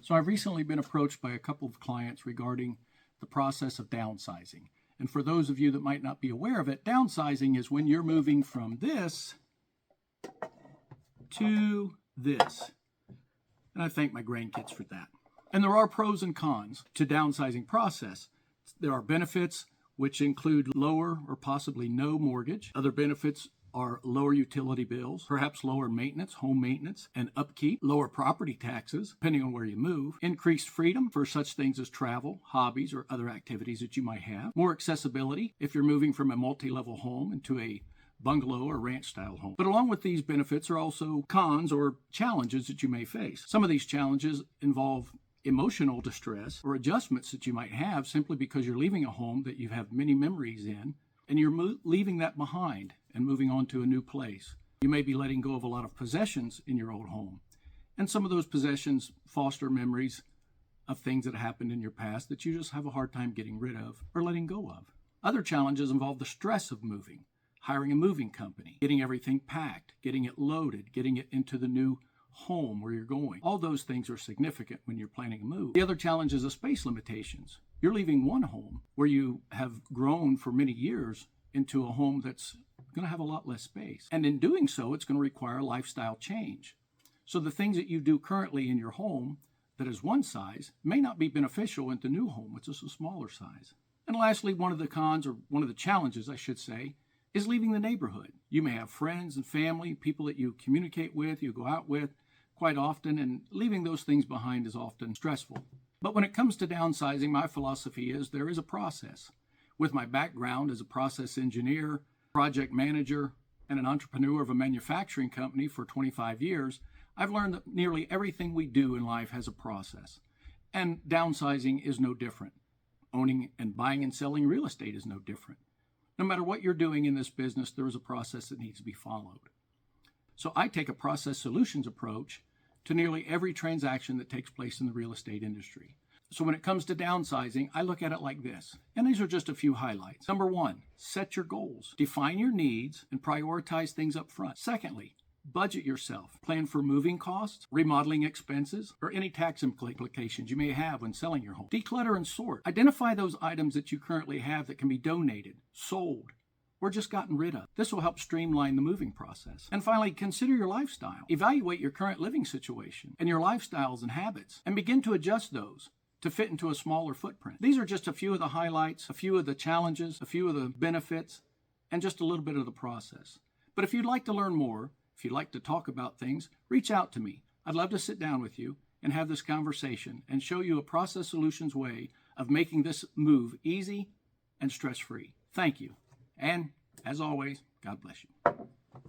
So I've recently been approached by a couple of clients regarding the process of downsizing. And for those of you that might not be aware of it, downsizing is when you're moving from this to this. And I thank my grandkids for that. And there are pros and cons to downsizing process. There are benefits, which include lower or possibly no mortgage. Other benefits are lower utility bills, perhaps lower maintenance, home maintenance, and upkeep, lower property taxes, depending on where you move, increased freedom for such things as travel, hobbies, or other activities that you might have, more accessibility if you're moving from a multi-level home into a bungalow or ranch-style home. But along with these benefits are also cons or challenges that you may face. Some of these challenges involve emotional distress or adjustments that you might have simply because you're leaving a home that you have many memories in, and you're leaving that behind and moving on to a new place. You may be letting go of a lot of possessions in your old home. And some of those possessions foster memories of things that happened in your past that you just have a hard time getting rid of or letting go of. Other challenges involve the stress of moving, hiring a moving company, getting everything packed, getting it loaded, getting it into the new home where you're going. All those things are significant when you're planning a move. The other challenge is the space limitations. You're leaving one home where you have grown for many years into a home that's going to have a lot less space. And in doing so, it's going to require a lifestyle change. So the things that you do currently in your home that is one size may not be beneficial in the new home, which is a smaller size. And lastly, one of the cons, or one of the challenges, I should say, is leaving the neighborhood. You may have friends and family, people that you communicate with, you go out with quite often, and leaving those things behind is often stressful. But when it comes to downsizing, my philosophy is there is a process. With my background as a process engineer, project manager, and an entrepreneur of a manufacturing company for 25 years, I've learned that nearly everything we do in life has a process. And downsizing is no different. Owning and buying and selling real estate is no different. No matter what you're doing in this business, there is a process that needs to be followed. So I take a process solutions approach to nearly every transaction that takes place in the real estate industry. So when it comes to downsizing, I look at it like this, and these are just a few highlights. Number one, set your goals. Define your needs and prioritize things up front. Secondly, budget yourself. Plan for moving costs, remodeling expenses, or any tax implications you may have when selling your home. Declutter and sort. Identify those items that you currently have that can be donated, sold, or just gotten rid of. This will help streamline the moving process. And finally, consider your lifestyle. Evaluate your current living situation and your lifestyles and habits, and begin to adjust those to fit into a smaller footprint. These are just a few of the highlights, a few of the challenges, a few of the benefits, and just a little bit of the process. But if you'd like to learn more, if you'd like to talk about things, reach out to me. I'd love to sit down with you and have this conversation and show you a process solutions way of making this move easy and stress-free. Thank you. And as always, God bless you.